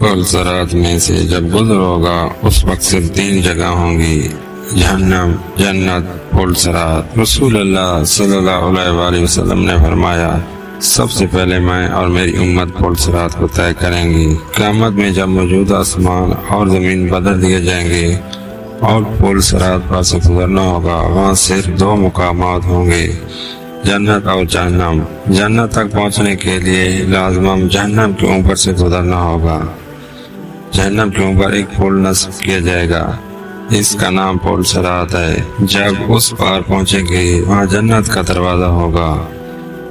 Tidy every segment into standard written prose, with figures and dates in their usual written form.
اور زراعت میں سے جب گزر ہوگا اس وقت صرف 3 جگہ ہوں گی، جہنم، جنت، پل صراط۔ رسول اللہ صلی اللہ علیہ وآلہ وسلم نے فرمایا، سب سے پہلے میں اور میری امت پل صراط کو طے کریں گی۔ قیامت میں جب موجودہ آسمان اور زمین بدل دیے جائیں گے اور پل صراط پر سے گزرنا ہوگا، وہاں صرف 2 مقامات ہوں گے، جنت اور جہنم۔ جنت تک پہنچنے کے لیے لازماً جہنم کے اوپر سے گزرنا ہوگا۔ جہنم کے اوپر ایک پل نصب کیا جائے گا، اس کا نام پل صراط ہے۔ جب اس پار پہنچیں گے وہاں جنت کا دروازہ ہوگا،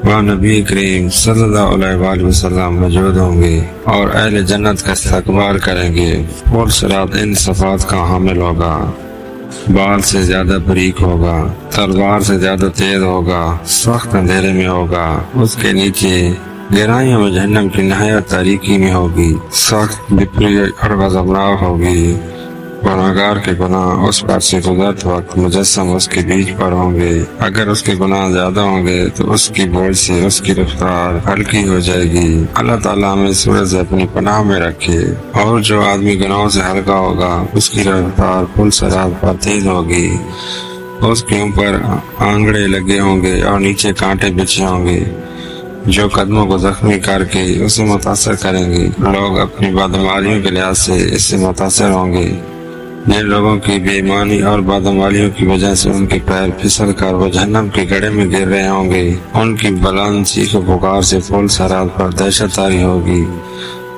وہاں نبی کریم صلی اللہ علیہ وآلہ وسلم موجود ہوں گے اور اہل جنت کا استقبال کریں گے۔ پل صراط ان صفات کا حامل ہوگا، بال سے زیادہ باریک ہوگا، تلوار سے زیادہ تیز ہوگا، سخت اندھیرے میں ہوگا، اس کے نیچے گہرائیوں میں جہنم کی نہایت تاریکی میں ہوگی، سخت بپری اور غضبناک ہوگی۔ گناہگار کے گناہ اس پر سے گزرتے وقت مجسم اس کے بیچ پر ہوں گے۔ اگر اس کے گناہ زیادہ ہوں گے تو اس کی بوجھ سے اس کی رفتار ہلکی ہو جائے گی۔ اللہ تعالیٰ ہمیں سورج سے اپنی پناہ میں رکھے۔ اور جو آدمی گناہوں سے ہلکا ہوگا اس کی رفتار پل صراط پر تیز ہوگی، اس کے اوپر آنگڑے لگے ہوں گے اور نیچے کانٹے بچھے ہوں گے جو قدموں کو زخمی کر کے اسے متاثر کریں گے۔ لوگ اپنی بدعمالیوں کے لحاظ سے اس سے متاثر ہوں گے۔ جن لوگوں کی بے ایمانی اور بدعمالیوں کی وجہ سے ان کے پیر پھسل کر وہ جہنم کے گڑھے میں گر رہے ہوں گے، ان کی بلند چیخ و پکار سے پل صراط پر دہشت طاری ہوگی۔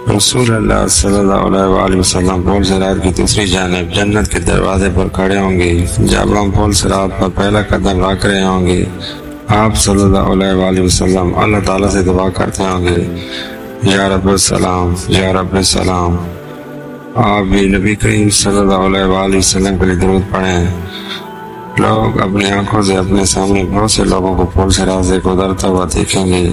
رسول اللہ صلی اللہ علیہ وآلہ وسلم پل صراط کی دوسری جانب جنت کے دروازے پر کھڑے ہوں گے۔ جب ہم پل صراط پر پہلا قدم رکھ رہے ہوں گے، آپ صلی اللہ علیہ وآلہ وسلم اللہ تعالیٰ سے دعا کرتے ہوں گے، یا رب السلام، یا رب السلام۔ آپ بھی نبی کریم صلی اللہ علیہ وآلہ وسلم کے لیے درود پڑھیں۔ لوگ اپنی آنکھوں سے اپنے سامنے بہت سے لوگوں کو پل صراط سے گزرتا ہوا دیکھیں گے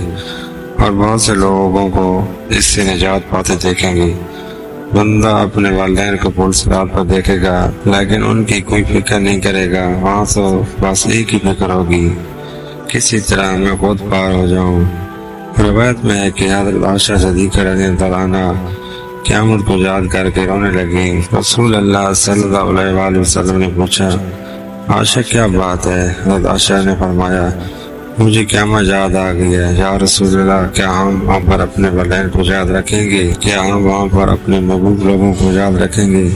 اور بہت سے لوگوں کو اس سے نجات پاتے دیکھیں گے۔ بندہ اپنے والدین کو پل صراط پر دیکھے گا لیکن ان کی کوئی فکر نہیں کرے گا، وہاں تو بس ایک ہی فکر ہوگی، کسی طرح میں خود پار ہو جاؤں۔ روایت میں ہے کہ حضرت عائشہ صدیقہ رضی اللہ عنہا قیامت کو یاد کر کے رونے لگی۔ رسول اللہ صلی اللہ علیہ وآلہ وسلم نے پوچھا، عائشہ کیا بات ہے؟ حضرت عائشہ نے فرمایا، مجھے قیامت یاد آ گئی ہے یا رسول اللہ، کیا ہم وہاں پر اپنے والدین کو یاد رکھیں گے؟ کیا ہم وہاں پر اپنے محبوب لوگوں کو یاد رکھیں گے؟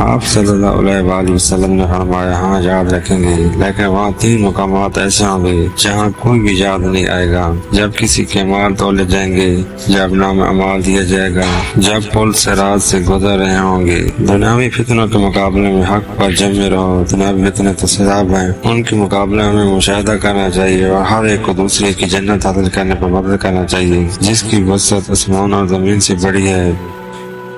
آپ صلی اللہ علیہ وآلہ وسلم نے فرمایا، ہاں یاد رکھیں گے، لیکن وہاں 3 مقامات ایسے ہوں گے جہاں کوئی بھی یاد نہیں آئے گا۔ جب کسی کے اعمال تولے جائیں گے، جب نام اعمال دیا جائے گا، جب پل صراط سے گزر رہے ہوں گے۔ دنیاوی فتنوں کے مقابلے میں حق پر جمے رہو، دنیاوی فتنے تو سزاب ہیں، ان کے مقابلے میں مشاہدہ کرنا چاہیے اور ہر ایک کو دوسرے کی جنت حاصل کرنے پر مدد کرنا چاہیے، جس کی وسعت آسمان اور زمین سے بڑی ہے۔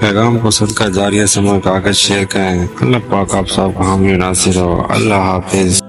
پیغام کو صدقہ جاریہ سمجھ کر آگے شیئر کریں۔ اللہ پاک آپ سب کو حامی و ناصر ہو۔ اللہ حافظ۔